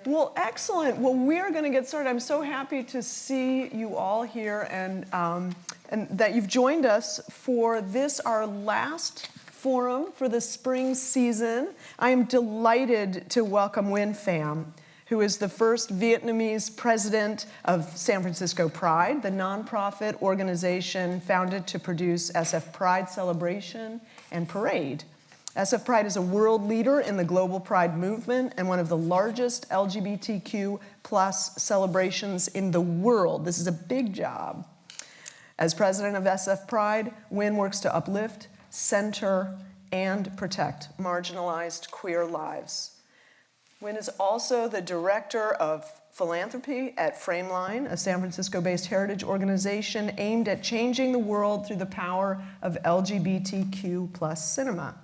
Well, excellent. Well, we're going to get started. I'm so happy to see you all here and that you've joined us for this, our last forum for the spring season. I am delighted to welcome Nguyen Pham, who is the first Vietnamese president of San Francisco Pride, the nonprofit organization founded to produce SF Pride Celebration and Parade. SF Pride is a world leader in the global Pride movement and one of the largest LGBTQ plus celebrations in the world. This is a big job. As president of SF Pride, Nguyen works to uplift, center, and protect marginalized queer lives. Nguyen is also the director of philanthropy at Frameline, a San Francisco-based heritage organization aimed at changing the world through the power of LGBTQ plus cinema.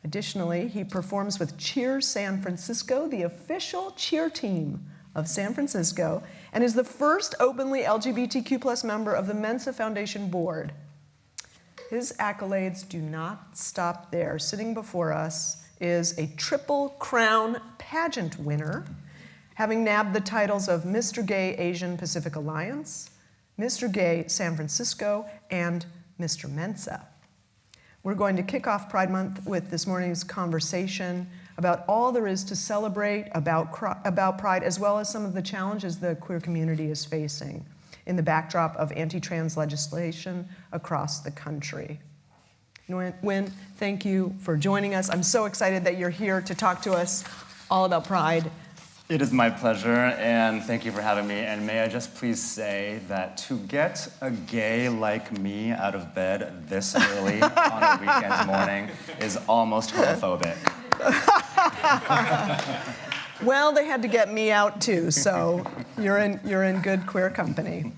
Additionally, he performs with Cheer San Francisco, the official cheer team of San Francisco, and is the first openly LGBTQ plus member of the Mensa Foundation board. His accolades do not stop there. Sitting before us is a Triple Crown pageant winner, having nabbed the titles of Mr. Gay Asian Pacific Alliance, Mr. Gay San Francisco, and Mr. Mensa. We're going to kick off Pride Month with this morning's conversation about all there is to celebrate about Pride, as well as some of the challenges the queer community is facing in the backdrop of anti-trans legislation across the country. Nguyen, thank you for joining us. I'm so excited that you're here to talk to us all about Pride. It is my pleasure, and thank you for having me. And may I just please say that to get a gay like me out of bed this early on a weekend morning is almost homophobic. Well, they had to get me out too, so you're in good queer company.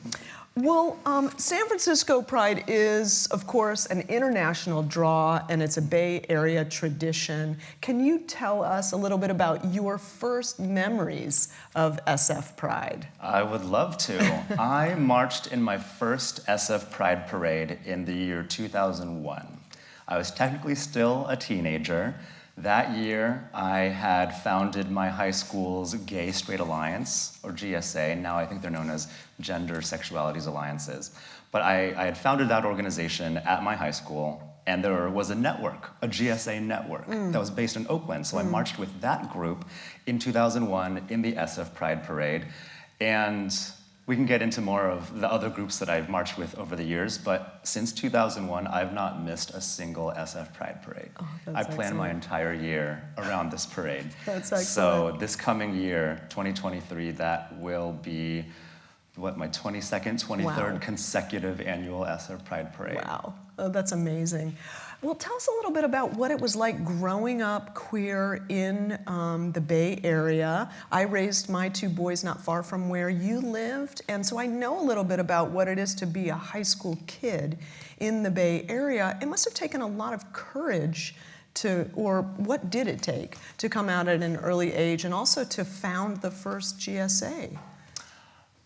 Well, San Francisco Pride is, of course, an international draw, and it's a Bay Area tradition. Can you tell us a little bit about your first memories of SF Pride? I would love to. I marched in my first SF Pride parade in the year 2001. I was technically still a teenager. That year, I had founded my high school's Gay Straight Alliance, or GSA. Now I think they're known as Gender Sexualities Alliances. But I had founded that organization at my high school, and there was a network, a GSA network, that was based in Oakland. So I marched with that group in 2001 in the SF Pride Parade. And we can get into more of the other groups that I've marched with over the years, but since 2001, I've not missed a single SF Pride parade. Oh, I plan my entire year around this parade. That's excellent. So this coming year, 2023, that will be, my 22nd, 23rd consecutive annual SF Pride parade. Wow, oh, that's amazing. Well, tell us a little bit about what it was like growing up queer in the Bay Area. I raised my two boys not far from where you lived, and so I know a little bit about what it is to be a high school kid in the Bay Area. It must have taken a lot of courage or what did it take to come out at an early age and also to found the first GSA?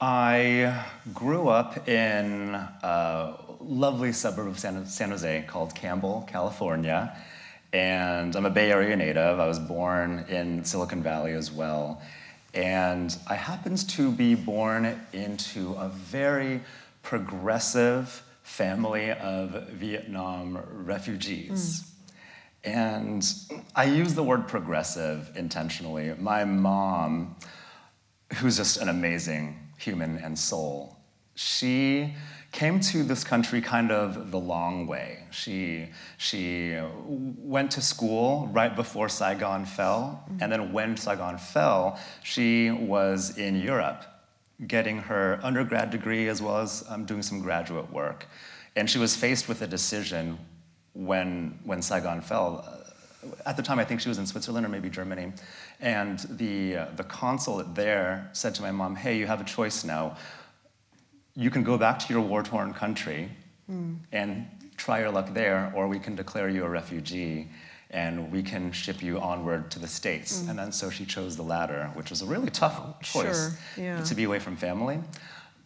I grew up in a lovely suburb of San Jose called Campbell, California, and I'm a Bay Area native. I was born in Silicon Valley as well, and I happened to be born into a very progressive family of Vietnam refugees. And I use the word progressive intentionally. My mom, who's just an amazing human and soul, she came to this country kind of the long way. She went to school right before Saigon fell, and then when Saigon fell, she was in Europe getting her undergrad degree as well as doing some graduate work. And she was faced with a decision when Saigon fell. At the time, I think she was in Switzerland or maybe Germany, and the consulate there said to my mom, hey, you have a choice now. You can go back to your war-torn country and try your luck there, or we can declare you a refugee and we can ship you onward to the States. And then so she chose the latter, which was a really tough choice to be away from family.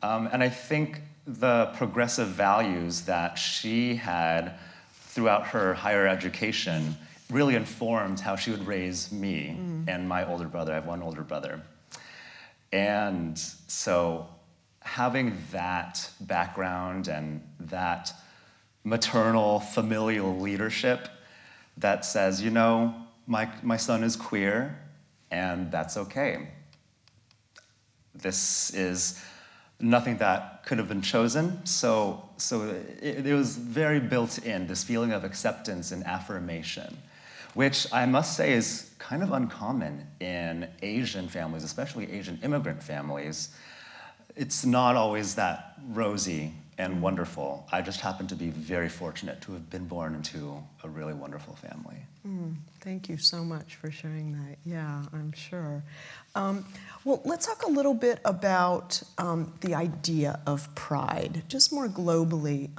And I think the progressive values that she had throughout her higher education really informed how she would raise me and my older brother. I have one older brother. And so having that background and that maternal familial leadership that says, you know, my son is queer, and that's okay. This is nothing that could have been chosen, so it was very built in, this feeling of acceptance and affirmation, which I must say is kind of uncommon in Asian families, especially Asian immigrant families. It's not always that rosy and wonderful. I just happen to be very fortunate to have been born into a really wonderful family. Thank you so much for sharing that. Yeah, I'm sure. Well, let's talk a little bit about the idea of pride, just more globally.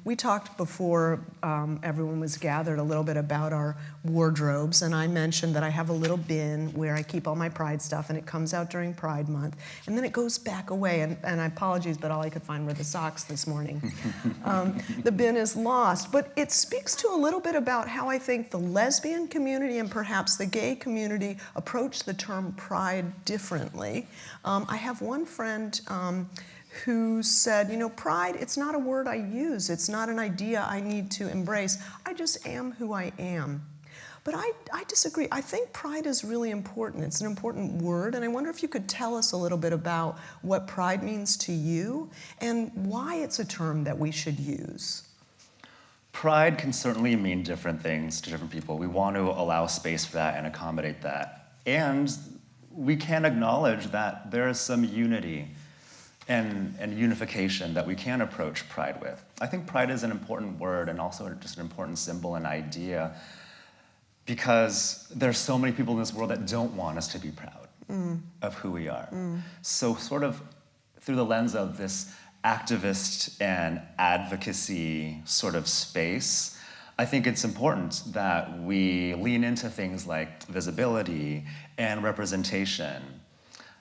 We talked before everyone was gathered a little bit about our wardrobes, and I mentioned that I have a little bin where I keep all my pride stuff, and it comes out during Pride Month, and then it goes back away, and I apologize, but all I could find were the socks this morning. The bin is lost, but it speaks to a little bit about how I think the lesbian community and perhaps the gay community approach the term pride differently. I have one friend who said, you know, pride, it's not a word I use. It's not an idea I need to embrace. I just am who I am. But I disagree. I think pride is really important. It's an important word, and I wonder if you could tell us a little bit about what pride means to you and why it's a term that we should use. Pride can certainly mean different things to different people. We want to allow space for that and accommodate that. And we can acknowledge that there is some unity and unification that we can approach pride with. I think pride is an important word and also just an important symbol and idea, because there's so many people in this world that don't want us to be proud of who we are. So sort of through the lens of this activist and advocacy sort of space, I think it's important that we lean into things like visibility and representation.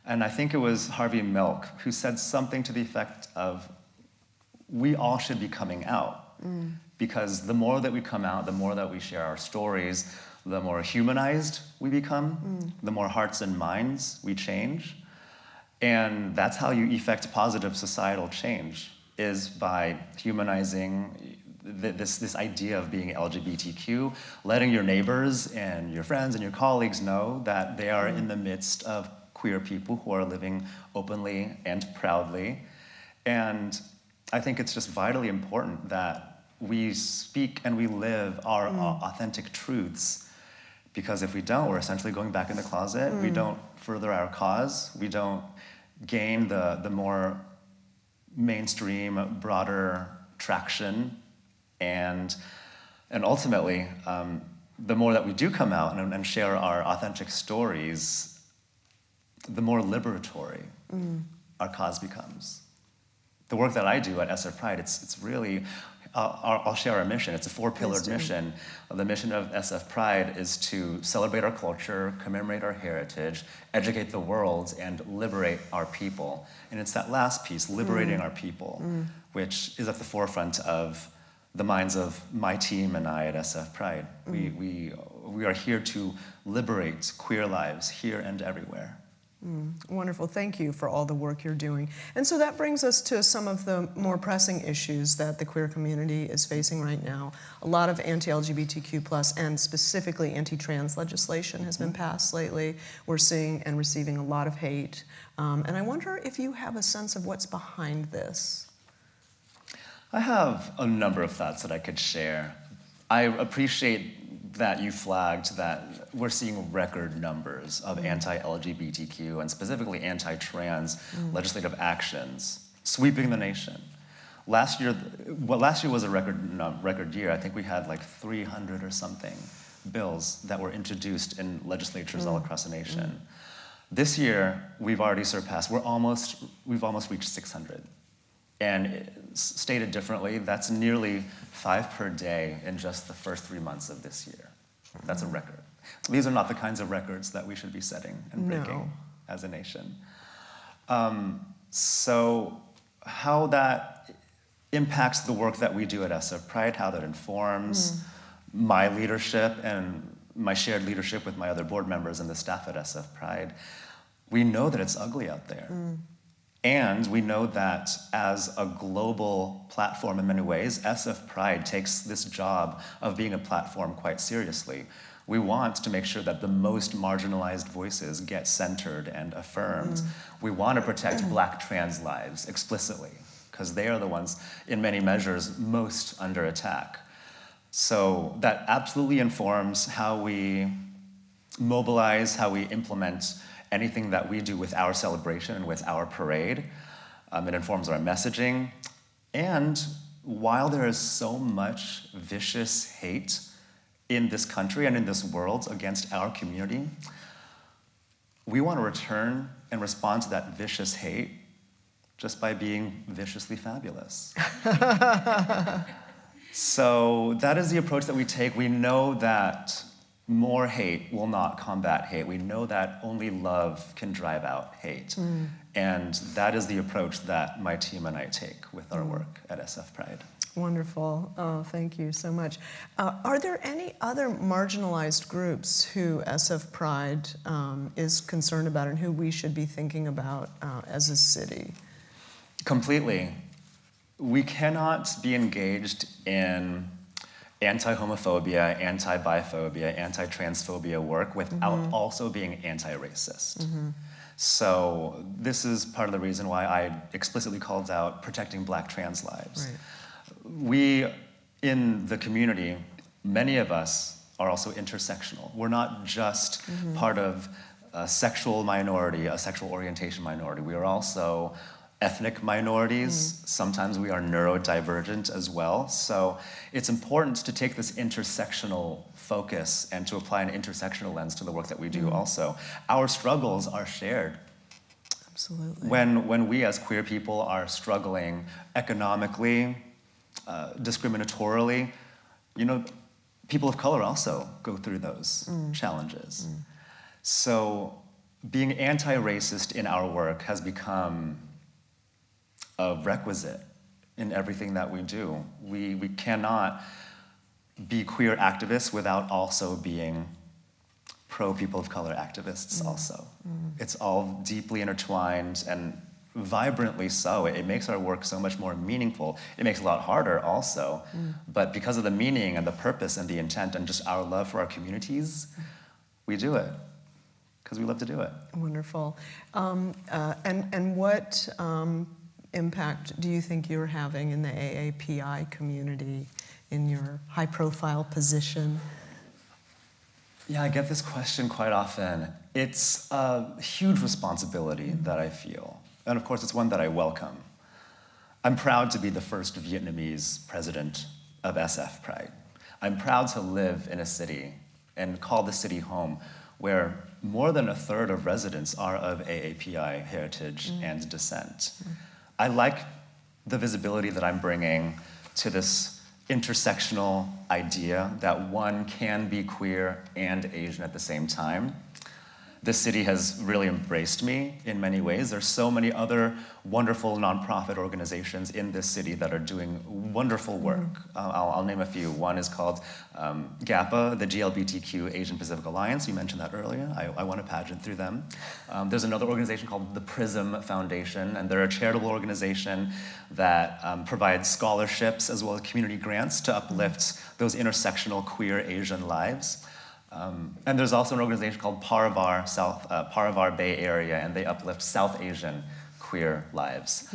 And I think it was Harvey Milk who said something to the effect of, we all should be coming out. Because the more that we come out, the more that we share our stories, the more humanized we become, the more hearts and minds we change. And that's how you effect positive societal change, is by humanizing this idea of being LGBTQ, letting your neighbors and your friends and your colleagues know that they are in the midst of queer people who are living openly and proudly. And I think it's just vitally important that we speak and we live our authentic truths, because if we don't, we're essentially going back in the closet. We don't further our cause. We don't gain the more mainstream, broader traction. And ultimately, the more that we do come out and share our authentic stories, the more liberatory our cause becomes. The work that I do at SF Pride, it's really, I'll share our mission. It's a four-pillared mission. The mission of SF Pride is to celebrate our culture, commemorate our heritage, educate the world, and liberate our people. And it's that last piece, liberating our people, which is at the forefront of the minds of my team and I at SF Pride. We are here to liberate queer lives here and everywhere. Wonderful. Thank you for all the work you're doing. And so that brings us to some of the more pressing issues that the queer community is facing right now. A lot of anti-LGBTQ+ and specifically anti-trans legislation has been passed lately. We're seeing and receiving a lot of hate. And I wonder if you have a sense of what's behind this. I have a number of thoughts that I could share. I appreciate that you flagged that we're seeing record numbers of anti-LGBTQ and specifically anti-trans legislative actions sweeping the nation. Last year was a record year. I think we had like 300 or something bills that were introduced in legislatures all across the nation. This year, we've already surpassed, we've almost reached 600. And stated differently, that's nearly 5 per day in just the first 3 months of this year. That's a record. These are not the kinds of records that we should be setting and breaking as a nation. So how that impacts the work that we do at SF Pride, how that informs my leadership and my shared leadership with my other board members and the staff at SF Pride, we know that it's ugly out there. And we know that as a global platform in many ways, SF Pride takes this job of being a platform quite seriously. We want to make sure that the most marginalized voices get centered and affirmed. We want to protect Black trans lives explicitly, because they are the ones, in many measures, most under attack. So that absolutely informs how we mobilize, how we implement anything that we do with our celebration and with our parade. It informs our messaging. And while there is so much vicious hate in this country and in this world against our community, we want to return and respond to that vicious hate just by being viciously fabulous. So that is the approach that we take. We know that more hate will not combat hate. We know that only love can drive out hate. And that is the approach that my team and I take with our work at SF Pride. Wonderful. Oh, thank you so much. Are there any other marginalized groups who SF Pride is concerned about and who we should be thinking about as a city? Completely. We cannot be engaged in anti-homophobia, anti-biphobia, anti-transphobia work without also being anti-racist. So this is part of the reason why I explicitly called out protecting Black trans lives. Right. We, in the community, many of us are also intersectional. We're not just part of a sexual minority, a sexual orientation minority. We are also ethnic minorities. Sometimes we are neurodivergent as well. So it's important to take this intersectional focus and to apply an intersectional lens to the work that we do also. Our struggles are shared. Absolutely. When we as queer people are struggling economically, discriminatorily, you know, people of color also go through those challenges. So being anti-racist in our work has become a requisite in everything that we do. We cannot be queer activists without also being pro-people of color activists also. It's all deeply intertwined and vibrantly so. It makes our work so much more meaningful. It makes it a lot harder also, but because of the meaning and the purpose and the intent and just our love for our communities, we do it, because we love to do it. Wonderful. And what impact do you think you're having in the AAPI community in your high-profile position? Yeah, I get this question quite often. It's a huge responsibility that I feel. And of course, it's one that I welcome. I'm proud to be the first Vietnamese president of SF Pride. I'm proud to live in a city and call the city home where more than a third of residents are of AAPI heritage and descent. I like the visibility that I'm bringing to this intersectional idea that one can be queer and Asian at the same time. This city has really embraced me in many ways. There's so many other wonderful nonprofit organizations in this city that are doing wonderful work. I'll name a few. One is called GAPA, the GLBTQ Asian Pacific Alliance. You mentioned that earlier. I won a pageant through them. There's another organization called the PRISM Foundation, and they're a charitable organization that provides scholarships as well as community grants to uplift those intersectional queer Asian lives. And there's also an organization called Paravar Bay Area, and they uplift South Asian queer lives.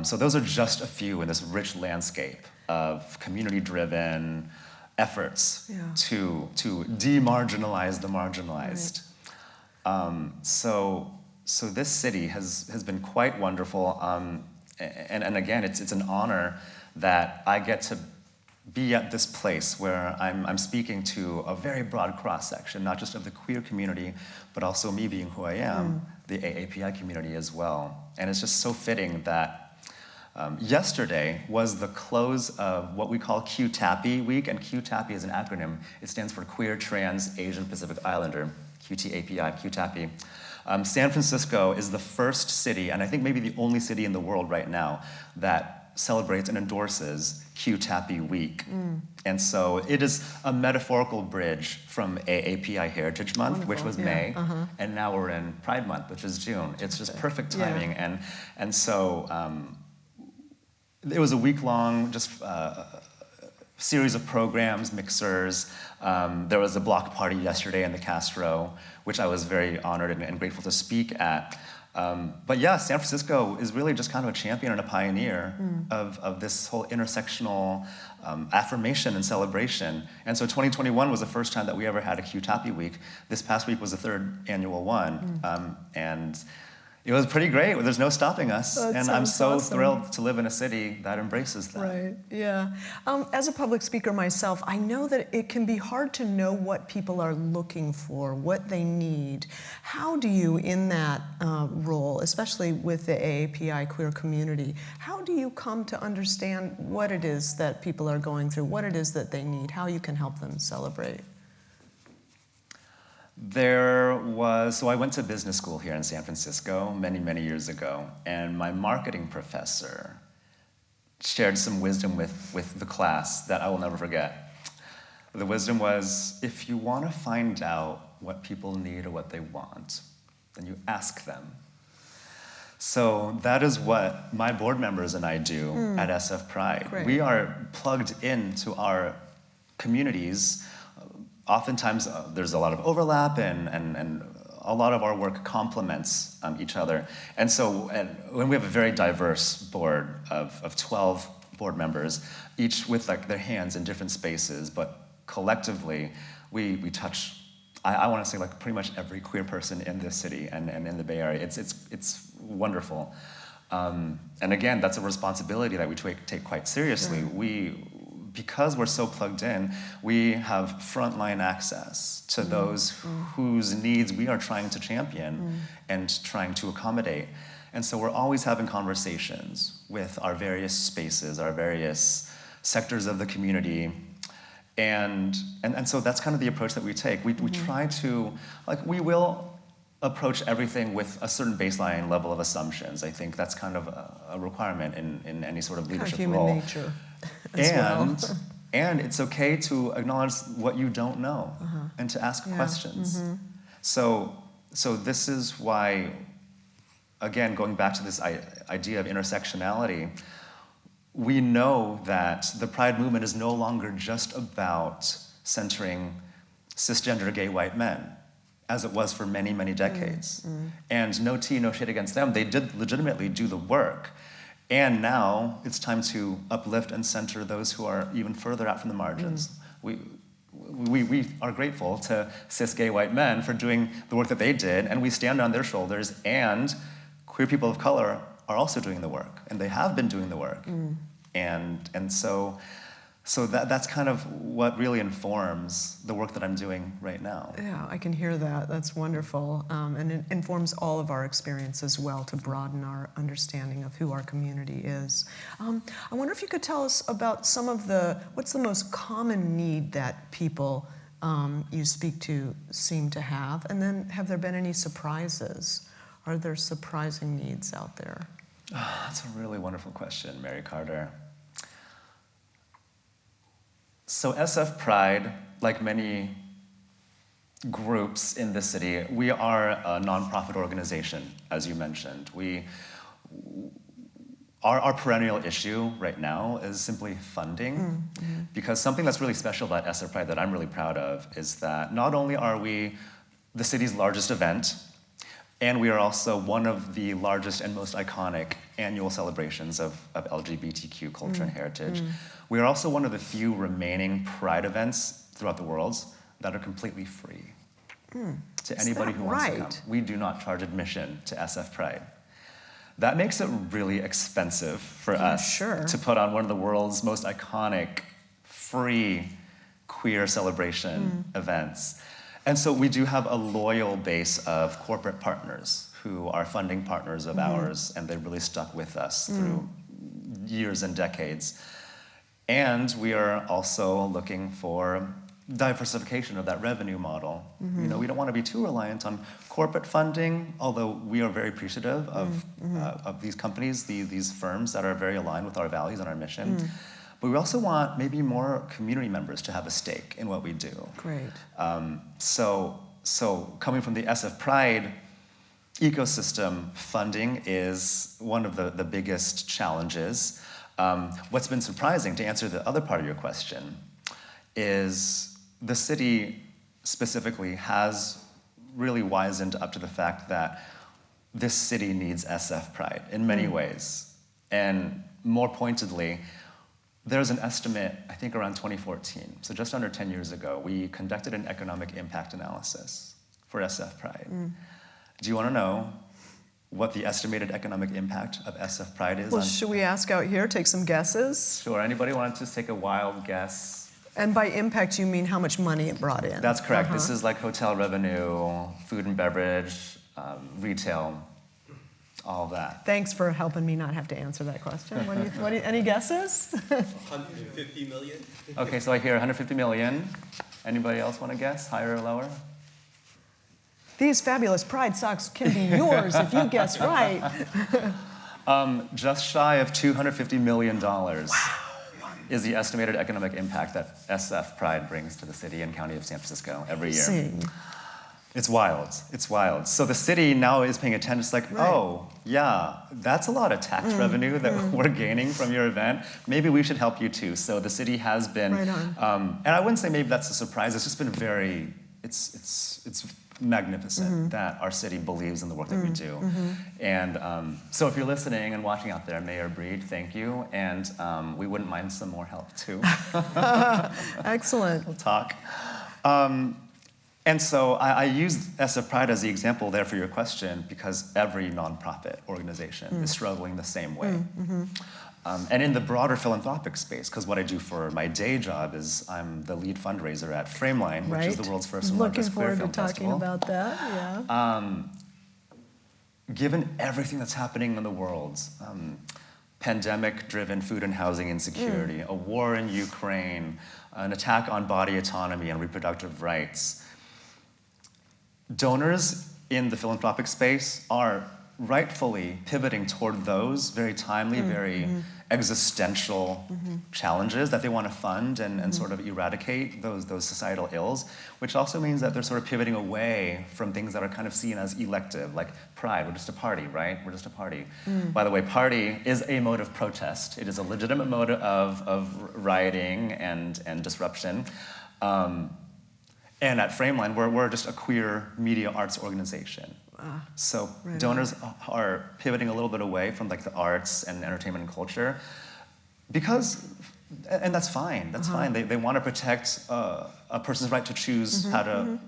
So those are just a few in this rich landscape of community-driven efforts to demarginalize the marginalized. So this city has been quite wonderful, and again, it's an honor that I get to be at this place where I'm speaking to a very broad cross-section, not just of the queer community, but also me being who I am, the AAPI community as well. And it's just so fitting that yesterday was the close of what we call QTAPI Week, and QTAPI is an acronym. It stands for Queer, Trans, Asian, Pacific Islander, QTAPI, QTAPI. San Francisco is the first city, and I think maybe the only city in the world right now, that celebrates and endorses Q-Tappy Week. And so it is a metaphorical bridge from AAPI Heritage Month, which was May, and now we're in Pride Month, which is June. It's just perfect timing. And so it was a week-long series of programs, mixers. There was a block party yesterday in the Castro, which I was very honored and grateful to speak at. But yeah, San Francisco is really just kind of a champion and a pioneer of this whole intersectional affirmation and celebration. And so 2021 was the first time that we ever had a Q-Tappy Week. This past week was the third annual one. And it was pretty great. There's no stopping us. And I'm so thrilled to live in a city that embraces that. Right, yeah. As a public speaker myself, I know that it can be hard to know what people are looking for, what they need. How do you, in that role, especially with the AAPI queer community, how do you come to understand what it is that people are going through, what it is that they need, how you can help them celebrate? So I went to business school here in San Francisco many, many years ago, and my marketing professor shared some wisdom with the class that I will never forget. The wisdom was, if you want to find out what people need or what they want, then you ask them. So that is what my board members and I do at SF Pride. Great. We are plugged into our communities. Oftentimes, there's a lot of overlap, and a lot of our work complements each other. And so when we have a very diverse board of 12 board members, each with like their hands in different spaces, but collectively, we touch, I want to say, like pretty much every queer person in this city and in the Bay Area. It's wonderful. And again, that's a responsibility that we take quite seriously. Because we're so plugged in, we have frontline access to those whose needs we are trying to champion and trying to accommodate. And so we're always having conversations with our various spaces, our various sectors of the community. And so that's kind of the approach that we take. We try to, we will approach everything with a certain baseline level of assumptions. I think that's kind of a requirement in any sort of leadership human role. Nature as well. And it's okay to acknowledge what you don't know and to ask questions. So this is why, again, going back to this idea of intersectionality, we know that the Pride movement is no longer just about centering cisgender gay white men, as it was for many, many decades. And no tea, no shade against them. They did legitimately do the work. And now it's time to uplift and center those who are even further out from the margins. We are grateful to cis gay white men for doing the work that they did, and we stand on their shoulders, and queer people of color are also doing the work, and they have been doing the work. And so that's kind of what really informs the work that I'm doing right now. Yeah, I can hear that. That's wonderful. And it informs all of our experience as well to broaden our understanding of who our community is. I wonder if you could tell us about what's the most common need that people you speak to seem to have? And then have there been any surprises? Are there surprising needs out there? Oh, that's a really wonderful question, Mary Carter. So SF Pride, like many groups in the city, we are a nonprofit organization, as you mentioned. Our perennial issue right now is simply funding, because something that's really special about SF Pride that I'm really proud of is that not only are we the city's largest event, and we are also one of the largest and most iconic annual celebrations of LGBTQ culture and heritage. We are also one of the few remaining Pride events throughout the world that are completely free to anybody who wants to come. We do not charge admission to SF Pride. That makes it really expensive for us to put on one of the world's most iconic, free, queer celebration events. And so we do have a loyal base of corporate partners who are funding partners of ours, and they've really stuck with us through years and decades. And we are also looking for diversification of that revenue model. You know, we don't want to be too reliant on corporate funding, although we are very appreciative of these companies, these firms that are very aligned with our values and our mission. But we also want maybe more community members to have a stake in what we do. Great. So coming from the SF Pride ecosystem, funding is one of the biggest challenges. What's been surprising, to answer the other part of your question, is the city specifically has really wisened up to the fact that this city needs SF Pride in many ways. And more pointedly, there's an estimate, I think around 2014, so just under 10 years ago, we conducted an economic impact analysis for SF Pride. Do you want to know what the estimated economic impact of SF Pride is? Well, should we ask out here, take some guesses? Sure, anybody want to just take a wild guess? And by impact, you mean how much money it brought in? That's correct. This is like hotel revenue, food and beverage, retail, all of that. Thanks for helping me not have to answer that question. Any guesses? 150 million. Okay, so I hear 150 million. Anybody else want to guess, higher or lower? These fabulous Pride socks can be yours if you guess right. Just shy of $250 million. Wow. Is the estimated economic impact that SF Pride brings to the city and county of San Francisco every year. It's wild. It's wild. So the city now is paying attention. It's like, oh, yeah, that's a lot of tax revenue that we're gaining from your event. Maybe we should help you too. So the city has been, and I wouldn't say maybe that's a surprise. It's just been very, it's magnificent that our city believes in the work that we do. And so if you're listening and watching out there, Mayor Breed, thank you. And we wouldn't mind some more help too. Excellent. We'll talk. And so I use SF Pride as the example there for your question because every nonprofit organization is struggling the same way. And in the broader philanthropic space, because what I do for my day job is I'm the lead fundraiser at Frameline, which is the world's first and largest queer film festival. Looking forward to talking about that, yeah. Given everything that's happening in the world, pandemic-driven food and housing insecurity, a war in Ukraine, an attack on body autonomy and reproductive rights, donors in the philanthropic space are rightfully pivoting toward those very timely, very existential challenges that they want to fund and sort of eradicate those societal ills, which also means that they're sort of pivoting away from things that are kind of seen as elective, like Pride. We're just a party, right? We're just a party. By the way, party is a mode of protest. It is a legitimate mode of rioting and disruption. And at Frameline, we're just a queer media arts organization. So donors are pivoting a little bit away from like the arts and entertainment and culture because, and that's fine, that's fine. They want to protect a person's right to choose how to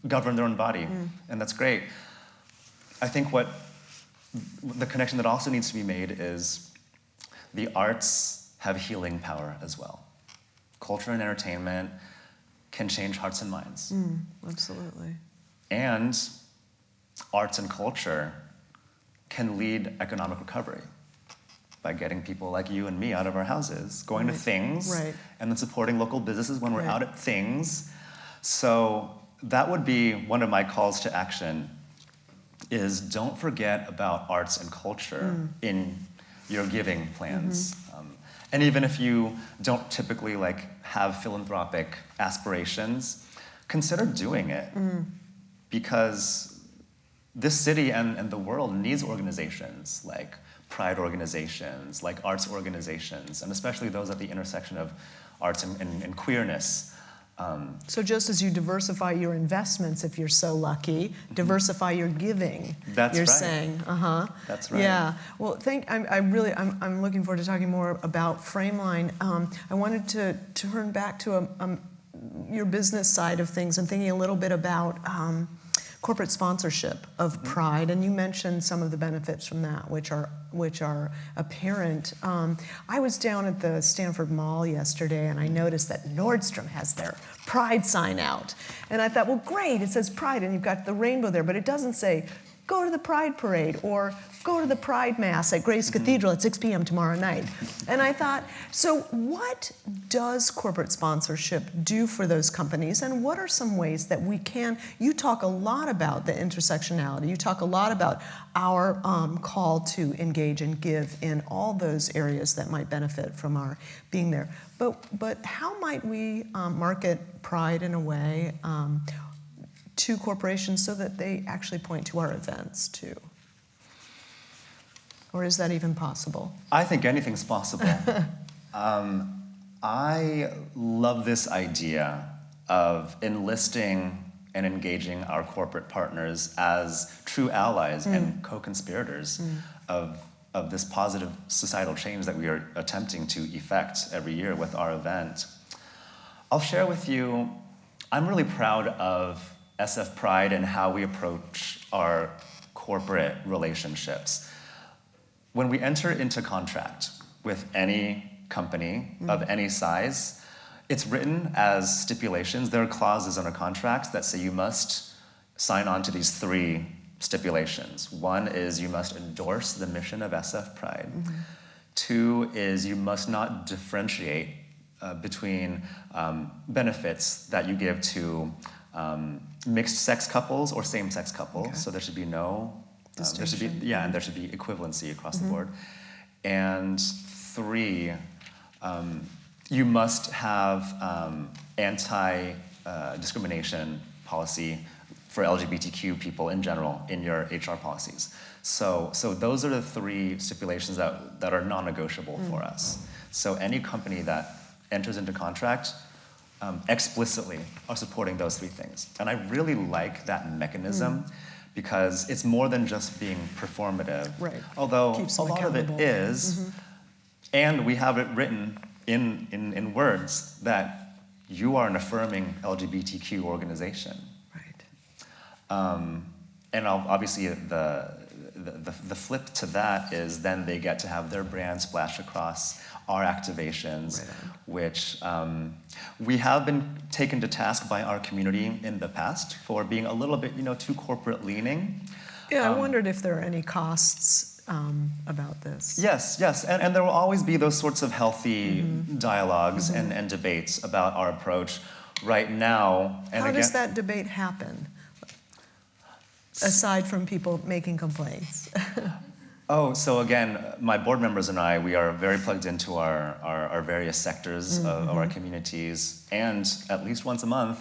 govern their own body, and that's great. I think what the connection that also needs to be made is the arts have healing power as well. Culture and entertainment can change hearts and minds. Absolutely. And arts and culture can lead economic recovery by getting people like you and me out of our houses, going to things, and then supporting local businesses when we're out at things. So that would be one of my calls to action, is don't forget about arts and culture in your giving plans. And even if you don't typically have philanthropic aspirations, consider doing it. Because this city and the world needs organizations like Pride organizations, like arts organizations, and especially those at the intersection of arts and queerness. So just as you diversify your investments, if you're so lucky, diversify your giving. That's you're right. saying, That's right. Yeah. Well, I'm looking forward to talking more about Frameline. I wanted to turn back to your business side of things and thinking a little bit about corporate sponsorship of Pride, and you mentioned some of the benefits from that, which are apparent. I was down at the Stanford Mall yesterday, and I noticed that Nordstrom has their pride sign out. And I thought, well, great, it says pride, and you've got the rainbow there, but it doesn't say, go to the pride parade, or go to the pride mass at Grace Cathedral at 6 p.m. tomorrow night. And I thought, so what does corporate sponsorship do for those companies, and what are some ways that we can, you talk a lot about the intersectionality, you talk a lot about our call to engage and give in all those areas that might benefit from our being there. But how might we market pride in a way to corporations so that they actually point to our events too? Or is that even possible? I think anything's possible. I love this idea of enlisting and engaging our corporate partners as true allies and co-conspirators of this positive societal change that we are attempting to effect every year with our event. I'll share with you, I'm really proud of SF Pride and how we approach our corporate relationships. When we enter into contract with any company of any size, it's written as stipulations. There are clauses in our contracts that say you must sign on to these 3 stipulations. 1 is you must endorse the mission of SF Pride. 2 is you must not differentiate between benefits that you give to mixed-sex couples or same-sex couples. Okay. So there should be no there should be and there should be equivalency across the board. And 3, you must have anti-discrimination policy for LGBTQ people in general in your HR policies. So those are the 3 stipulations that are non-negotiable for us. So any company that enters into contract explicitly are supporting those 3 things. And I really like that mechanism because it's more than just being performative. Right. Although a lot of it is, and we have it written in words that you are an affirming LGBTQ organization. Right. And obviously the flip to that is then they get to have their brand splash across our activations, which we have been taken to task by our community in the past for being a little bit, too corporate leaning. Yeah, I wondered if there are any costs about this. Yes, and there will always be those sorts of healthy dialogues and debates about our approach. Right now, and how does that debate happen, aside from people making complaints? Oh, so again, my board members and I, we are very plugged into our various sectors of our communities, and at least once a month,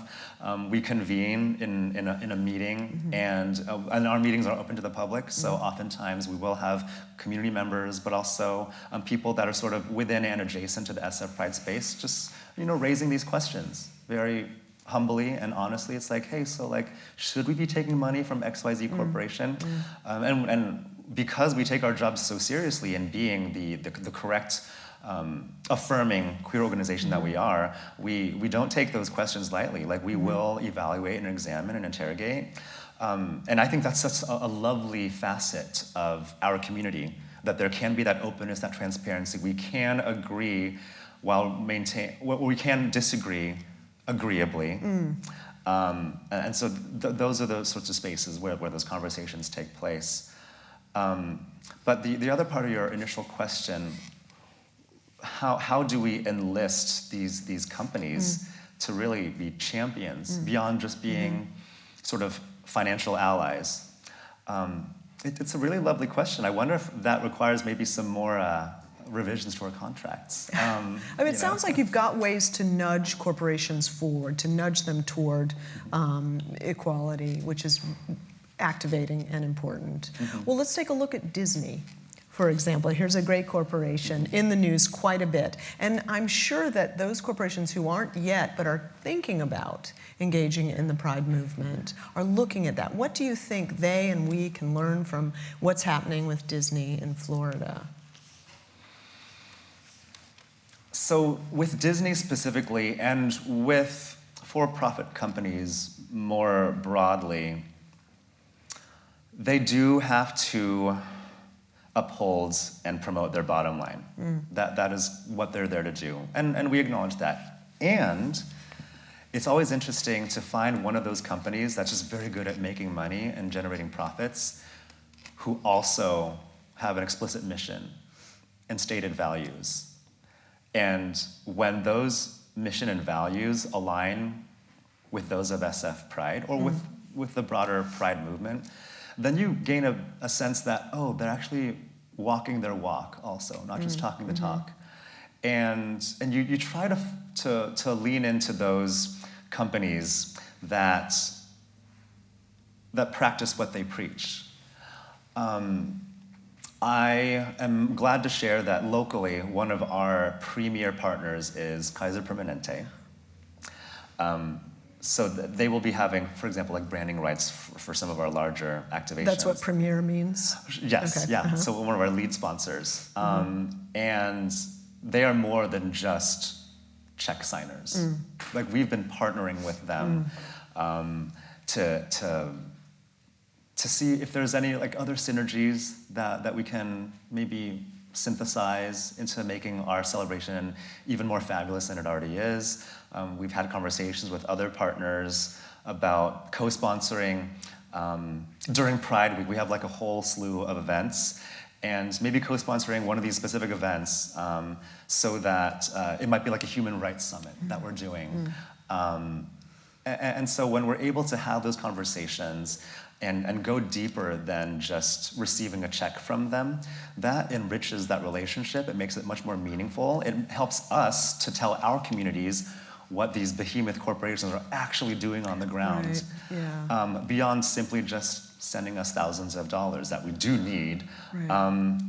we convene in a meeting, and our meetings are open to the public, so oftentimes we will have community members, but also people that are sort of within and adjacent to the SF Pride space, just raising these questions very humbly and honestly. It's like, hey, so like, should we be taking money from XYZ corporation? And because we take our jobs so seriously in being the correct, affirming queer organization that we are, we don't take those questions lightly. Like, we will evaluate and examine and interrogate. And I think that's such a lovely facet of our community, that there can be that openness, that transparency. We can agree while we can disagree agreeably. And so those are the sorts of spaces where those conversations take place. But the other part of your initial question, how do we enlist these companies to really be champions beyond just being sort of financial allies? It's a really lovely question. I wonder if that requires maybe some more revisions to our contracts. It sounds like you've got ways to nudge corporations forward, to nudge them toward equality, which is activating and important. Well, let's take a look at Disney, for example. Here's a great corporation in the news quite a bit. And I'm sure that those corporations who aren't yet, but are thinking about engaging in the Pride movement, are looking at that. What do you think they and we can learn from what's happening with Disney in Florida? So with Disney specifically, and with for-profit companies more broadly, they do have to uphold and promote their bottom line. That is what they're there to do, and we acknowledge that. And it's always interesting to find one of those companies that's just very good at making money and generating profits, who also have an explicit mission and stated values. And when those mission and values align with those of SF Pride, or with the broader Pride movement, then you gain a sense that, oh, they're actually walking their walk also, not just talking the talk. And you try to lean into those companies that practice what they preach. I am glad to share that locally, one of our premier partners is Kaiser Permanente. So they will be having, for example, like branding rights for some of our larger activations. That's what premier means? Yes, okay. yeah. So one of our lead sponsors. And they are more than just check signers. Like, we've been partnering with them to see if there's any like other synergies that we can maybe synthesize into making our celebration even more fabulous than it already is. We've had conversations with other partners about co-sponsoring. During Pride Week, we have like a whole slew of events, and maybe co-sponsoring one of these specific events so that it might be like a human rights summit that we're doing. And so when we're able to have those conversations and go deeper than just receiving a check from them, that enriches that relationship. It makes it much more meaningful. It helps us to tell our communities what these behemoth corporations are actually doing on the ground, Right. Yeah. beyond simply just sending us thousands of dollars that we do need. Right.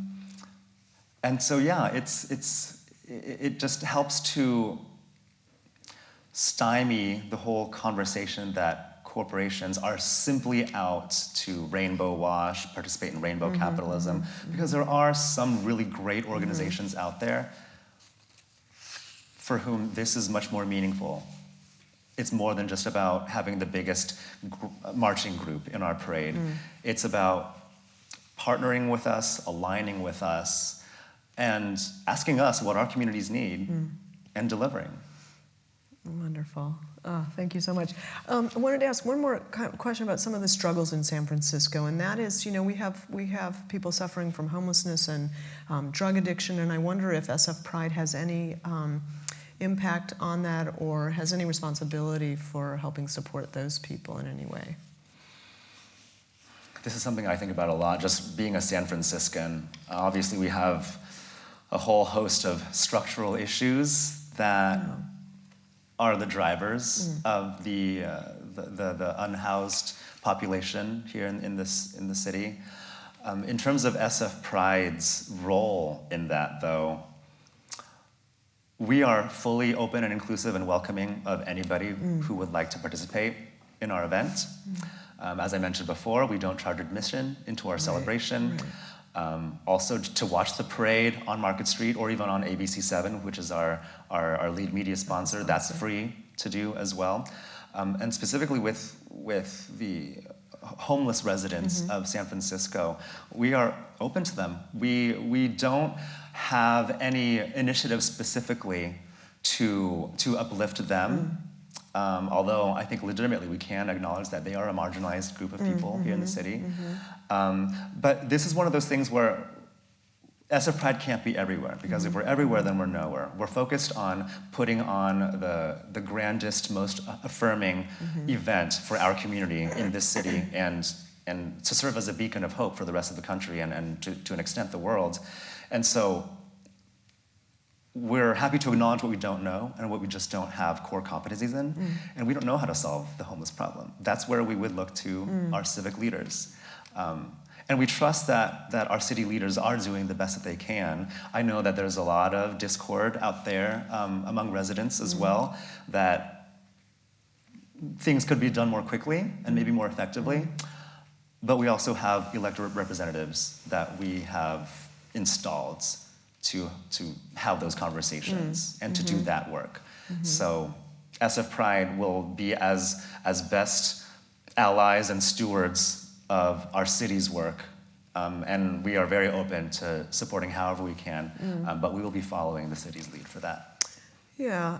And so, yeah, it just helps to stymie the whole conversation that corporations are simply out to rainbow wash, participate in rainbow capitalism, because there are some really great organizations out there for whom this is much more meaningful. It's more than just about having the biggest marching group in our parade. It's about partnering with us, aligning with us, and asking us what our communities need and delivering. Wonderful. Oh, thank you so much. I wanted to ask one more question about some of the struggles in San Francisco, and that is, we have people suffering from homelessness and drug addiction, and I wonder if SF Pride has any impact on that or has any responsibility for helping support those people in any way. This is something I think about a lot, just being a San Franciscan. Obviously, we have a whole host of structural issues that are the drivers of the unhoused population here in the city. In terms of SF Pride's role in that, though, we are fully open and inclusive and welcoming of anybody who would like to participate in our event. As I mentioned before, we don't charge admission into our celebration. Also, to watch the parade on Market Street or even on ABC7, which is our lead media sponsor, that's free to do as well. And specifically with the homeless residents of San Francisco, we are open to them. We don't have any initiative specifically to uplift them. Although I think legitimately we can acknowledge that they are a marginalized group of people here in the city. But this is one of those things where SF Pride can't be everywhere, because if we're everywhere, then we're nowhere. We're focused on putting on the grandest, most affirming event for our community in this city, and to serve as a beacon of hope for the rest of the country and to an extent the world. And so we're happy to acknowledge what we don't know and what we just don't have core competencies in, and we don't know how to solve the homeless problem. That's where we would look to our civic leaders. And we trust that our city leaders are doing the best that they can. I know that there's a lot of discord out there among residents as well, that things could be done more quickly and maybe more effectively. But we also have elected representatives that we have installed to have those conversations and to do that work. So SF Pride will be as best allies and stewards of our city's work, and we are very open to supporting however we can, but we will be following the city's lead for that. Yeah.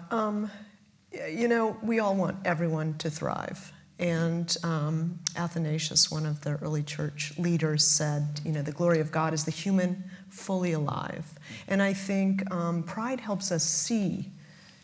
You know, we all want everyone to thrive. And Athanasius, one of the early church leaders, said, you know, the glory of God is the human fully alive. And I think Pride helps us see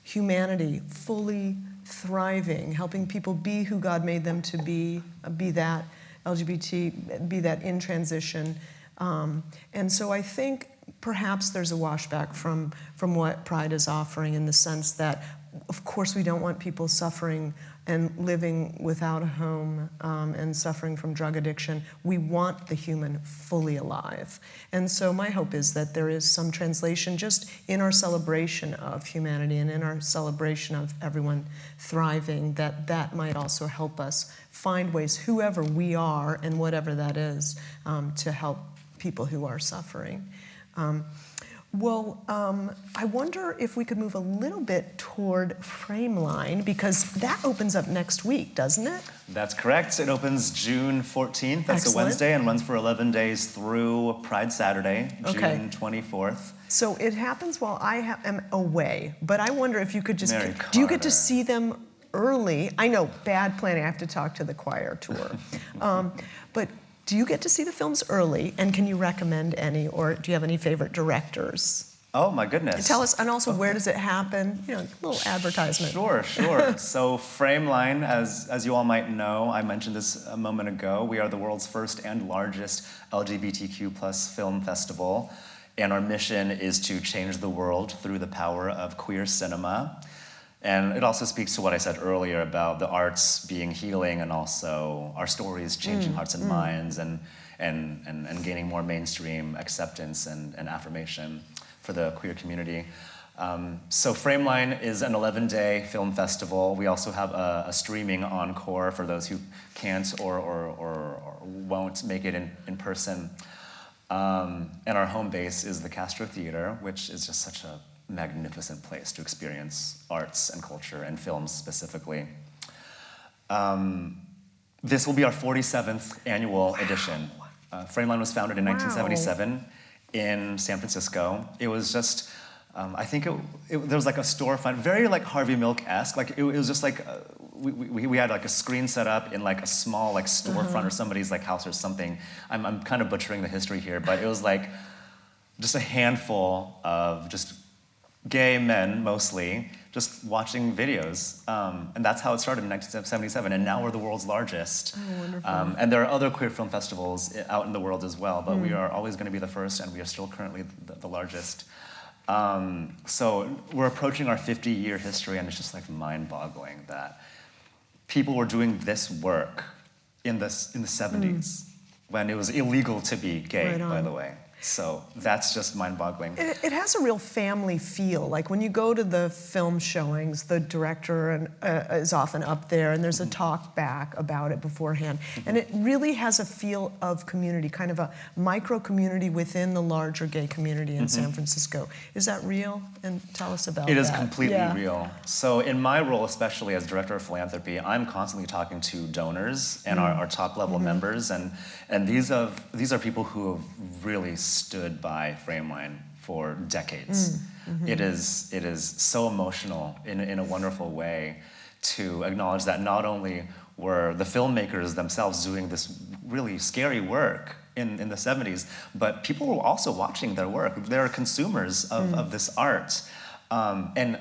humanity fully thriving, helping people be who God made them to be that LGBT, be that in transition. And so I think perhaps there's a washback from what Pride is offering, in the sense that, of course, we don't want people suffering and living without a home and suffering from drug addiction. We want the human fully alive. And so my hope is that there is some translation just in our celebration of humanity and in our celebration of everyone thriving, that might also help us find ways, whoever we are and whatever that is, to help people who are suffering. I wonder if we could move a little bit toward Frameline, because that opens up next week, doesn't it? That's correct. It opens June 14th. That's Excellent. a Wednesday, and runs for 11 days through Pride Saturday, June 24th. So it happens while I am away, but I wonder if you could just... Mary do you get to Carter. see them early? I know, bad planning, I have to talk to the choir tour. But do you get to see the films early, and can you recommend any, or do you have any favorite directors? Oh my goodness. Tell us, and also where does it happen? You know, a little advertisement. Sure. So Frameline, as you all might know, I mentioned this a moment ago, we are the world's first and largest LGBTQ plus film festival, and our mission is to change the world through the power of queer cinema. And it also speaks to what I said earlier about the arts being healing, and also our stories changing hearts and minds, and gaining more mainstream acceptance and affirmation for the queer community. So Frameline is an 11-day film festival. We also have a streaming encore for those who can't or won't make it in person. And our home base is the Castro Theater, which is just such a magnificent place to experience arts and culture and films specifically. This will be our 47th annual edition. Frameline was founded in 1977 in San Francisco. It was just, I think there was like a storefront, very like Harvey Milk-esque. Like it was just like, we had like a screen set up in like a small like storefront or somebody's like house or something. I'm kind of butchering the history here, but it was like just a handful of just gay men, mostly, just watching videos. And that's how it started in 1977, and now we're the world's largest. Oh, wonderful. And there are other queer film festivals out in the world as well, but we are always going to be the first, and we are still currently the largest. So we're approaching our 50-year history, and it's just like mind-boggling that people were doing this work in the 70s, when it was illegal to be gay, by the way. So that's just mind-boggling. It has a real family feel. Like when you go to the film showings, the director is often up there, and there's a talk back about it beforehand. And it really has a feel of community, kind of a micro-community within the larger gay community in San Francisco. Is that real? And tell us about that. It is completely real. So in my role, especially as director of philanthropy, I'm constantly talking to donors and our top-level members, and these are people who have really stood by Frameline for decades. It is so emotional in a wonderful way to acknowledge that not only were the filmmakers themselves doing this really scary work in the 70s, but people were also watching their work. They're consumers of this art. And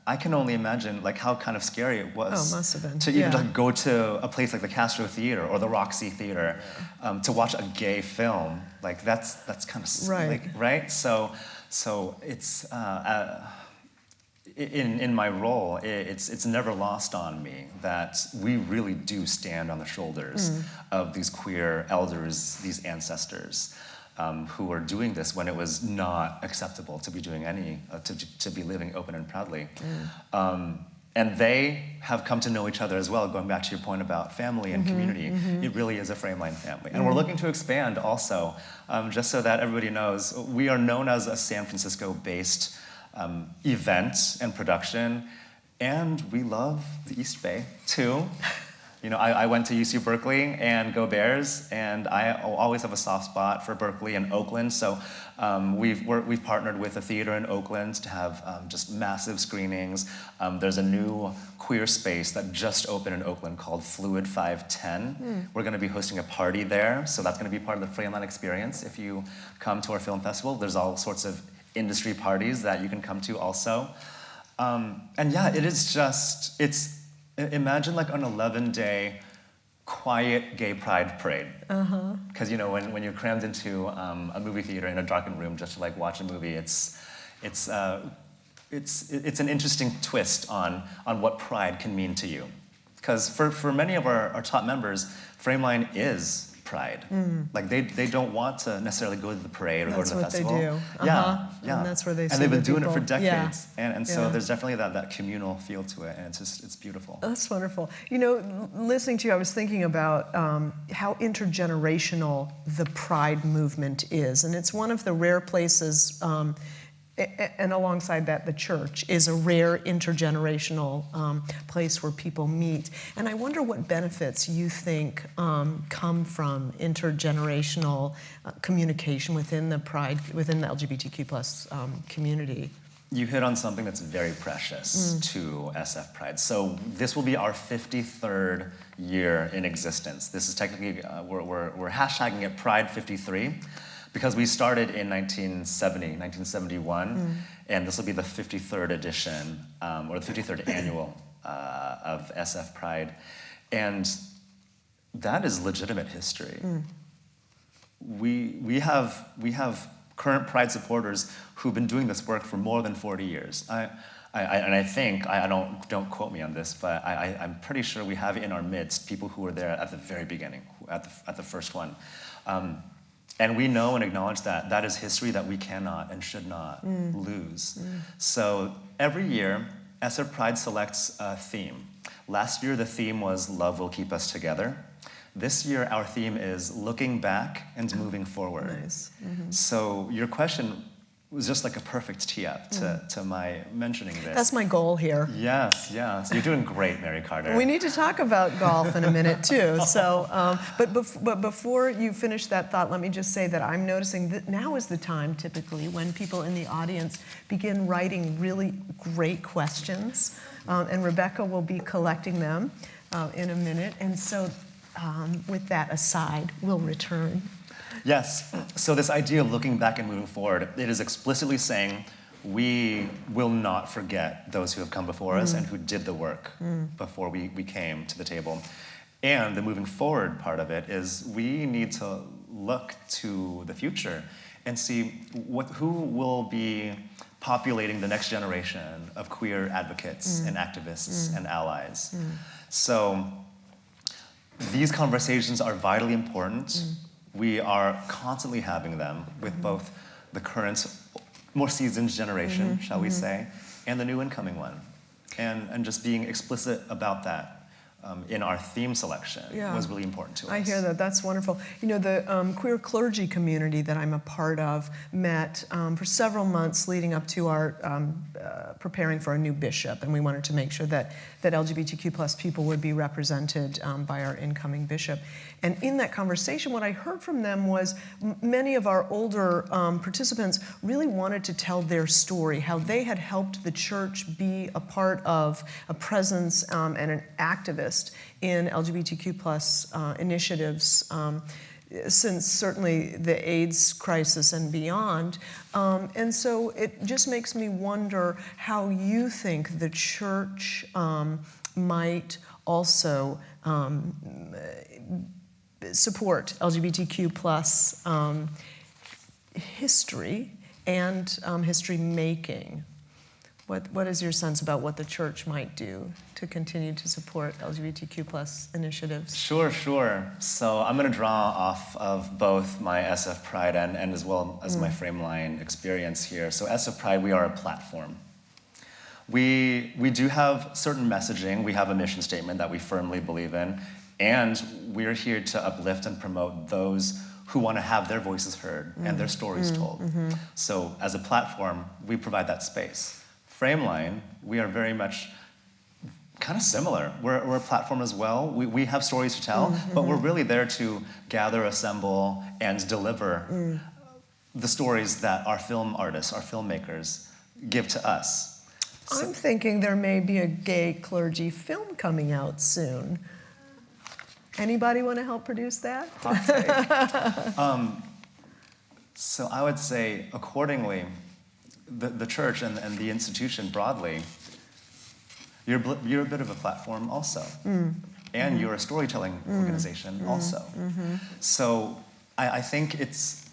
I can only imagine like how kind of scary it was must have been. to even like, go to a place like the Castro Theater or the Roxy Theater to watch a gay film. Like that's kind of like, right. So it's in my role, it's never lost on me that we really do stand on the shoulders of these queer elders, these ancestors. Who are doing this when it was not acceptable to be doing to be living open and proudly. And they have come to know each other as well, going back to your point about family and community. It really is a Frameline family. And we're looking to expand also, just so that everybody knows, we are known as a San Francisco-based event and production, and we love the East Bay too. You know, I went to UC Berkeley, and go Bears, and I always have a soft spot for Berkeley and Oakland. So we've partnered with a theater in Oakland to have just massive screenings. There's a new queer space that just opened in Oakland called Fluid 510. We're going to be hosting a party there, so that's going to be part of the Frameline experience. If you come to our film festival, there's all sorts of industry parties that you can come to also. And yeah, it is just, imagine like an 11-day quiet gay pride parade. Because you know, when you're crammed into a movie theater in a darkened room just to like watch a movie, it's an interesting twist on what pride can mean to you. Because for many of our top members, Frameline is pride. Like they don't want to necessarily go to the parade or go to the festival. That's what they do. Yeah. And that's where they see and they've been the doing people. it for decades. Yeah. And so there's definitely that communal feel to it, and it's beautiful. That's wonderful. You know, listening to you, I was thinking about how intergenerational the pride movement is. And it's one of the rare places, and alongside that, the church is a rare intergenerational place where people meet. And I wonder what benefits you think come from intergenerational communication within the LGBTQ plus community. You hit on something that's very precious to SF Pride. So this will be our 53rd year in existence. This is technically, we're hashtagging it Pride 53. Because we started in 1971, and this will be the 53rd edition, or the 53rd annual of SF Pride. And that is legitimate history. We have current Pride supporters who've been doing this work for more than 40 years. I think, don't quote me on this, but I'm pretty sure we have in our midst people who were there at the very beginning, at the first one. And we know and acknowledge that that is history that we cannot and should not lose. So every year, SF Pride selects a theme. Last year, the theme was Love Will Keep Us Together. This year, our theme is Looking Back and Moving Forward. Nice. So your question was just like a perfect tee-up to my mentioning this. That's my goal here. Yes. You're doing great, Mary Carter. We need to talk about golf in a minute too. So, but before you finish that thought, let me just say that I'm noticing that now is the time, typically, when people in the audience begin writing really great questions, and Rebecca will be collecting them in a minute. And so, with that aside, we'll return. Yes, so this idea of looking back and moving forward, it is explicitly saying we will not forget those who have come before us and who did the work before we came to the table. And the moving forward part of it is we need to look to the future and see who will be populating the next generation of queer advocates and activists and allies. So these conversations are vitally important. We are constantly having them with both the current, more seasoned generation, shall we say, and the new incoming one. And just being explicit about that in our theme selection was really important to us. I hear that. That's wonderful. You know, the queer clergy community that I'm a part of met for several months leading up to our preparing for a new bishop, and we wanted to make sure that LGBTQ plus people would be represented by our incoming bishop. And in that conversation, what I heard from them was many of our older participants really wanted to tell their story, how they had helped the church be a part of a presence and an activist in LGBTQ plus initiatives since certainly the AIDS crisis and beyond. And so it just makes me wonder how you think the church might also support LGBTQ plus history and history making. What is your sense about what the church might do to continue to support LGBTQ plus initiatives? Sure. So I'm going to draw off of both my SF Pride and as well as my Frameline experience here. So SF Pride, we are a platform. We do have certain messaging. We have a mission statement that we firmly believe in, and we're here to uplift and promote those who want to have their voices heard and their stories told. So as a platform, we provide that space. Frameline, we are very much kind of similar. We're a platform as well. We have stories to tell, but we're really there to gather, assemble, and deliver the stories that our film artists, our filmmakers, give to us. I'm thinking there may be a gay clergy film coming out soon. Anybody want to help produce that? Hot take. So I would say, accordingly, the church and the institution broadly, you're a bit of a platform also. And you're a storytelling organization also. So I think it's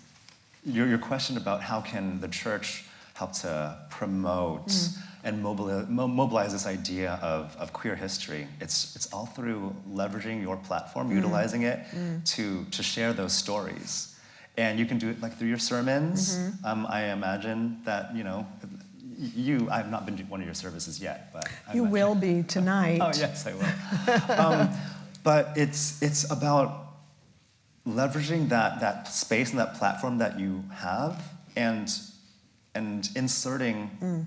your question about how can the church help to promote and mobilize this idea of queer history. It's all through leveraging your platform, utilizing it to share those stories. And you can do it like through your sermons. I imagine that, I've not been to one of your services yet, but you will be tonight. Oh yes, I will. But it's about leveraging that space and that platform that you have, and inserting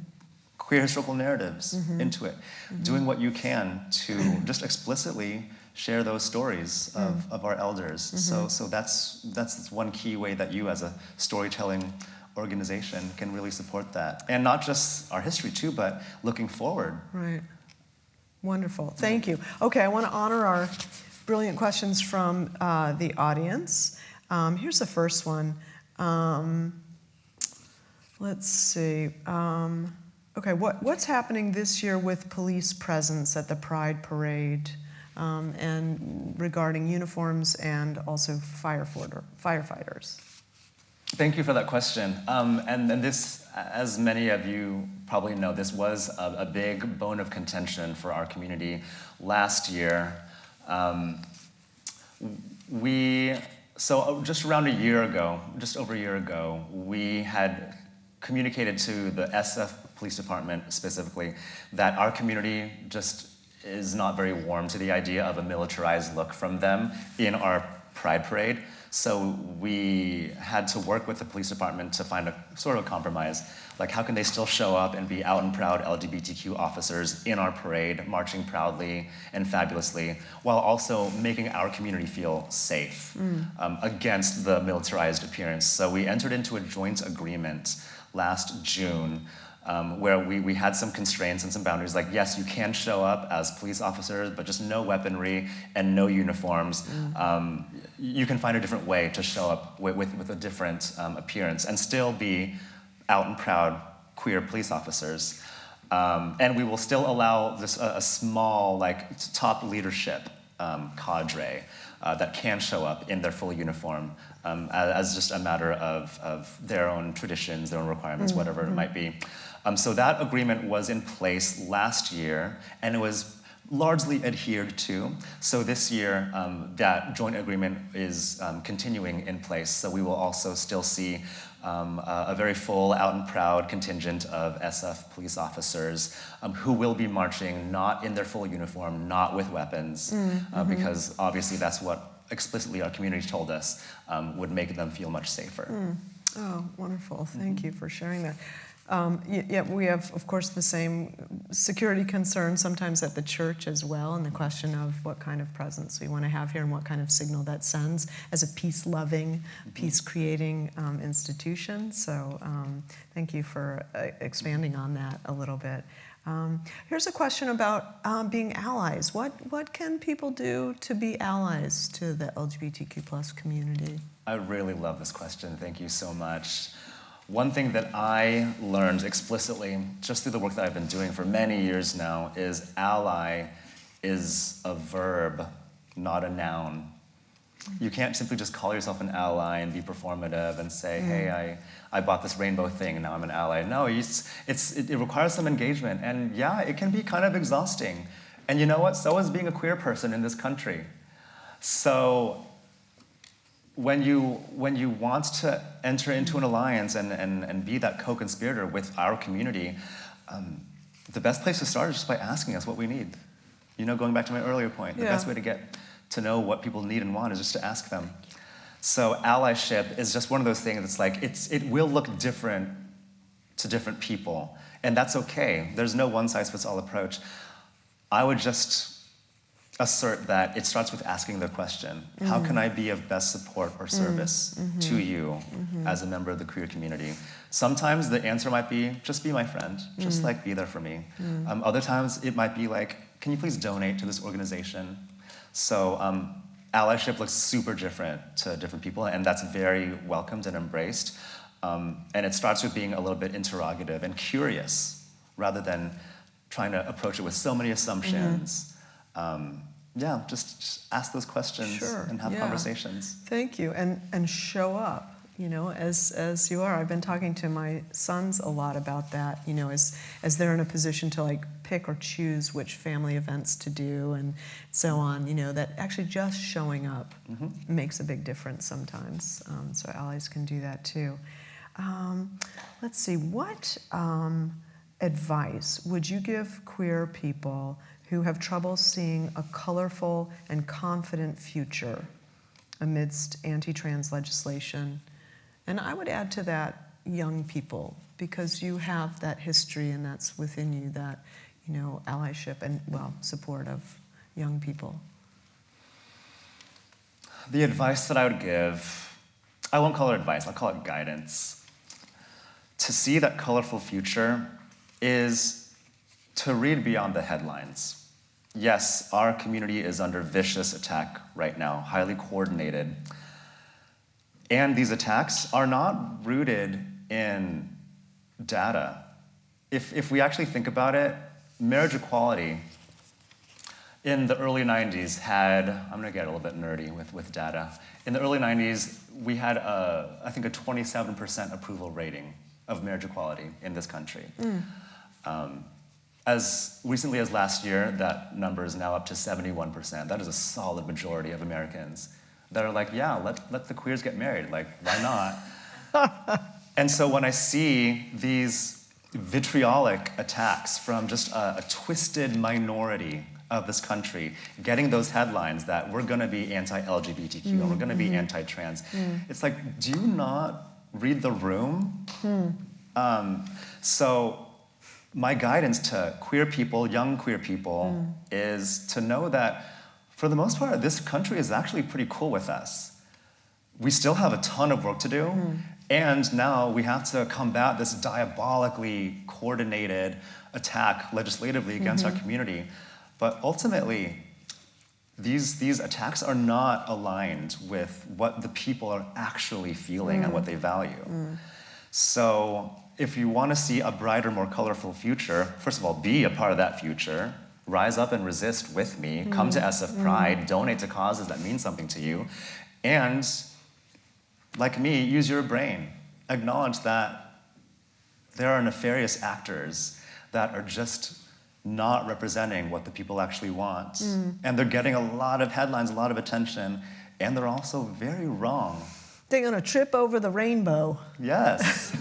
queer historical narratives into it, doing what you can to just explicitly share those stories of our elders. So that's one key way that you, as a storytelling organization, can really support that, and not just our history too, but looking forward. Right. Wonderful. Thank you. Okay, I want to honor our brilliant questions from the audience. Here's the first one. Let's see. Okay, what's happening this year with police presence at the Pride Parade, and regarding uniforms and also firefighters? Thank you for that question. And this, as many of you probably know, this was a big bone of contention for our community last year. So just around a year ago, just over a year ago, we had communicated to the SF Police Department specifically that our community just is not very warm to the idea of a militarized look from them in our Pride Parade. So we had to work with the police department to find a sort of compromise. Like, how can they still show up and be out and proud LGBTQ officers in our parade, marching proudly and fabulously, while also making our community feel safe against the militarized appearance. So we entered into a joint agreement last June, where we had some constraints and some boundaries, like, yes, you can show up as police officers, but just no weaponry and no uniforms. You can find a different way to show up with a different appearance and still be out and proud queer police officers. And we will still allow this a small, top leadership cadre that can show up in their full uniform as just a matter of their own traditions, their own requirements, whatever it might be. So that agreement was in place last year, and it was largely adhered to. So this year, that joint agreement is continuing in place. So we will also still see a very full, out and proud contingent of SF police officers who will be marching not in their full uniform, not with weapons, because obviously that's what explicitly our community told us would make them feel much safer. Oh, wonderful. Thank you for sharing that. Yeah, we have, of course, the same security concerns sometimes at the church as well, and the question of what kind of presence we want to have here and what kind of signal that sends as a peace-loving, peace-creating institution. So thank you for expanding on that a little bit. Here's a question about being allies. What can people do to be allies to the LGBTQ+ community? I really love this question. Thank you so much. One thing that I learned explicitly just through the work that I've been doing for many years now is ally is a verb, not a noun. You can't simply just call yourself an ally and be performative and say, hey, I bought this rainbow thing and now I'm an ally. No, it requires some engagement, and yeah, it can be kind of exhausting. And you know what? So is being a queer person in this country. So when you want to enter into an alliance and be that co-conspirator with our community, the best place to start is just by asking us what we need. Going back to my earlier point, the best way to get to know what people need and want is just to ask them. So allyship is just one of those things that's like, it will look different to different people, and that's okay. There's no one-size-fits-all approach. I would just assert that it starts with asking the question, how can I be of best support or service to you as a member of the queer community? Sometimes the answer might be, just be my friend, just like be there for me. Other times it might be like, can you please donate to this organization? So allyship looks super different to different people, and that's very welcomed and embraced. And it starts with being a little bit interrogative and curious, rather than trying to approach it with so many assumptions. Yeah, just ask those questions and have conversations. Thank you, and show up, you know, as you are. I've been talking to my sons a lot about that, you know, as they're in a position to like pick or choose which family events to do and so on, you know, that actually just showing up makes a big difference sometimes. So allies can do that too. Let's see, what advice would you give queer people who have trouble seeing a colorful and confident future amidst anti-trans legislation? And I would add to that young people, because you have that history and that's within you, that, you know, allyship and, well, support of young people. The advice that I would give, I won't call it advice, I'll call it guidance. To see that colorful future is to read beyond the headlines. Yes, our community is under vicious attack right now, highly coordinated. And these attacks are not rooted in data. If we actually think about it, marriage equality in the early 90s had, I'm gonna get a little bit nerdy with data. In the early 90s, we had, I think, a 27% approval rating of marriage equality in this country. As recently as last year, that number is now up to 71%. That is a solid majority of Americans that are like, yeah, let the queers get married. Like, why not? And so when I see these vitriolic attacks from just a twisted minority of this country getting those headlines that we're gonna be anti-LGBTQ and we're gonna be anti-trans, it's like, do you not read the room? So my guidance to queer people, young queer people, is to know that for the most part, this country is actually pretty cool with us. We still have a ton of work to do, and now we have to combat this diabolically coordinated attack legislatively against our community. But ultimately, these attacks are not aligned with what the people are actually feeling and what they value. So if you want to see a brighter, more colorful future, first of all, be a part of that future. Rise up and resist with me. Come to SF Pride. Donate to causes that mean something to you. And, like me, use your brain. Acknowledge that there are nefarious actors that are just not representing what the people actually want. And they're getting a lot of headlines, a lot of attention, and they're also very wrong. They're gonna trip over the rainbow. Yes.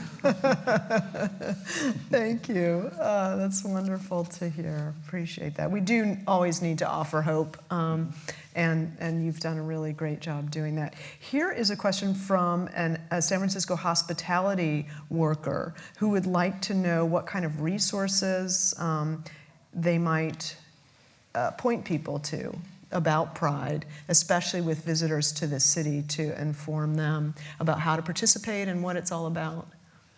Thank you. That's wonderful to hear. Appreciate that. We do always need to offer hope, and you've done a really great job doing that. Here is a question from a San Francisco hospitality worker who would like to know what kind of resources they might point people to about Pride, especially with visitors to the city, to inform them about how to participate and what it's all about.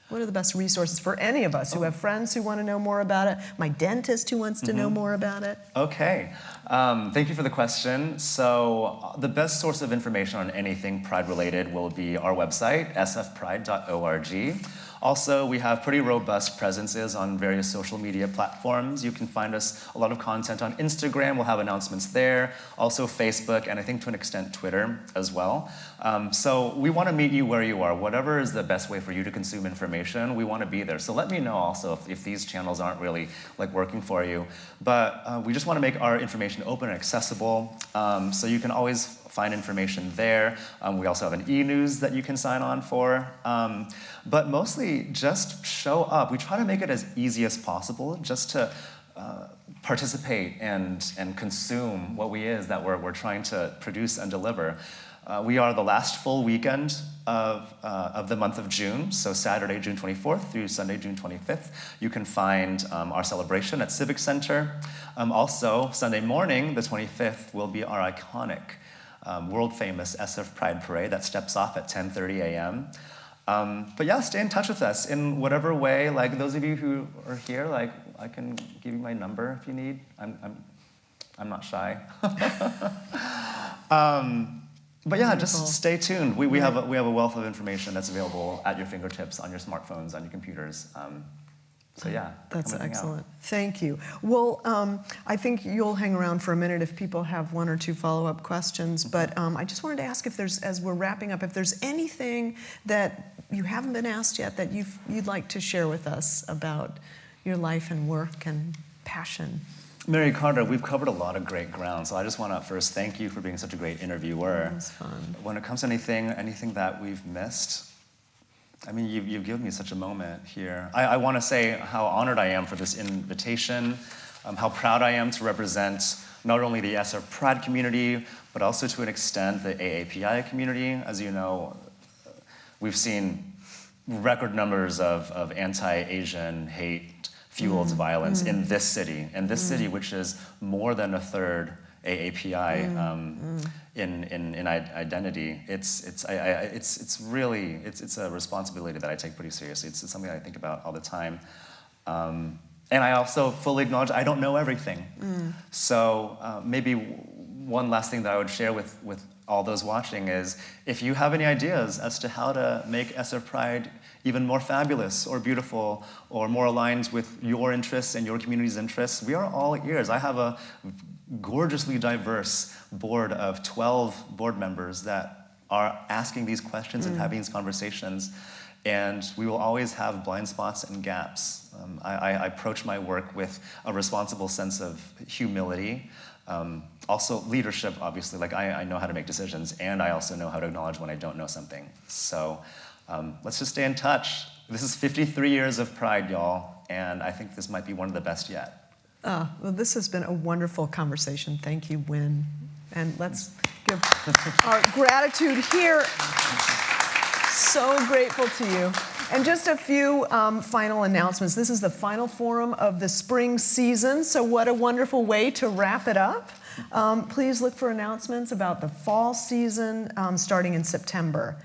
What are the best resources for any of us who have friends who want to know more about it, my dentist who wants to know more about it? Okay, thank you for the question. So the best source of information on anything Pride-related will be our website, sfpride.org. Also, we have pretty robust presences on various social media platforms. You can find us a lot of content on Instagram. We'll have announcements there. Also Facebook, and I think to an extent Twitter as well. So we want to meet you where you are. Whatever is the best way for you to consume information, we want to be there. So let me know also if these channels aren't really like working for you. But we just want to make our information open and accessible. So you can always find information there. We also have an e-news that you can sign on for. But mostly just show up. We try to make it as easy as possible just to participate and consume what that we're trying to produce and deliver. We are the last full weekend of the month of June, so Saturday, June 24th through Sunday, June 25th. You can find our celebration at Civic Center. Also, Sunday morning, the 25th, will be our iconic, world-famous SF Pride Parade that steps off at 10:30 a.m. But yeah, stay in touch with us in whatever way. Like those of you who are here, like I can give you my number if you need. I'm not shy. But yeah, just stay tuned. We have a wealth of information that's available at your fingertips, on your smartphones, on your computers. So yeah, that's excellent. Thank you. Well, I think you'll hang around for a minute if people have one or two follow-up questions. But I just wanted to ask if there's, as we're wrapping up, if there's anything that you haven't been asked yet that you'd like to share with us about your life and work and passion. Mary Carter, we've covered a lot of great ground, so I just want to first thank you for being such a great interviewer. It was fun. When it comes to anything that we've missed, I mean, you've given me such a moment here. I want to say how honored I am for this invitation, how proud I am to represent not only the SF Pride community, but also to an extent the AAPI community. As you know, we've seen record numbers of anti-Asian hate-fueled violence in this city, which is more than a third AAPI in identity. It's really a responsibility that I take pretty seriously. It's something I think about all the time. And I also fully acknowledge I don't know everything. So maybe one last thing that I would share with all those watching is if you have any ideas as to how to make SF Pride even more fabulous or beautiful or more aligned with your interests and your community's interests, we are all ears. I have a gorgeously diverse board of 12 board members that are asking these questions and having these conversations, and we will always have blind spots and gaps. I approach my work with a responsible sense of humility. Also leadership, obviously, like I know how to make decisions, and I also know how to acknowledge when I don't know something. So let's just stay in touch. This is 53 years of Pride, y'all, and I think this might be one of the best yet. Well, this has been a wonderful conversation. Thank you, Nguyen. And let's give our gratitude here. So grateful to you. And just a few final announcements. This is the final forum of the spring season, so what a wonderful way to wrap it up. Please look for announcements about the fall season starting in September.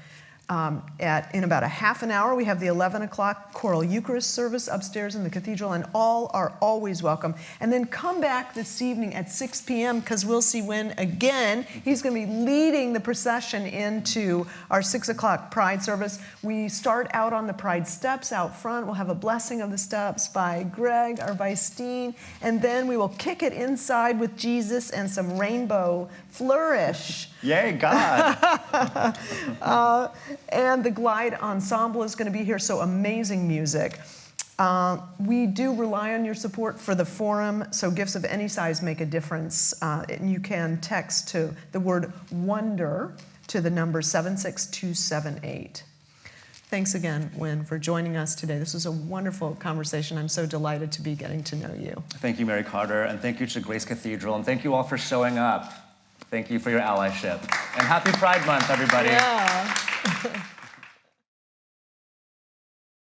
In about a half an hour, we have the 11 o'clock Choral Eucharist service upstairs in the Cathedral, and all are always welcome. And then come back this evening at 6 p.m. because we'll see Nguyen again. He's going to be leading the procession into our 6 o'clock Pride service. We start out on the Pride steps out front. We'll have a blessing of the steps by Greg, our Vice Dean, and then we will kick it inside with Jesus and some rainbow flourish. Yay, God! And the Glide Ensemble is going to be here, so amazing music. We do rely on your support for the forum, so gifts of any size make a difference. And you can text to the word WONDER to the number 76278. Thanks again, Nguyen, for joining us today. This was a wonderful conversation. I'm so delighted to be getting to know you. Thank you, Mary Carter, and thank you to Grace Cathedral, and thank you all for showing up. Thank you for your allyship. And happy Pride Month, everybody. Yeah.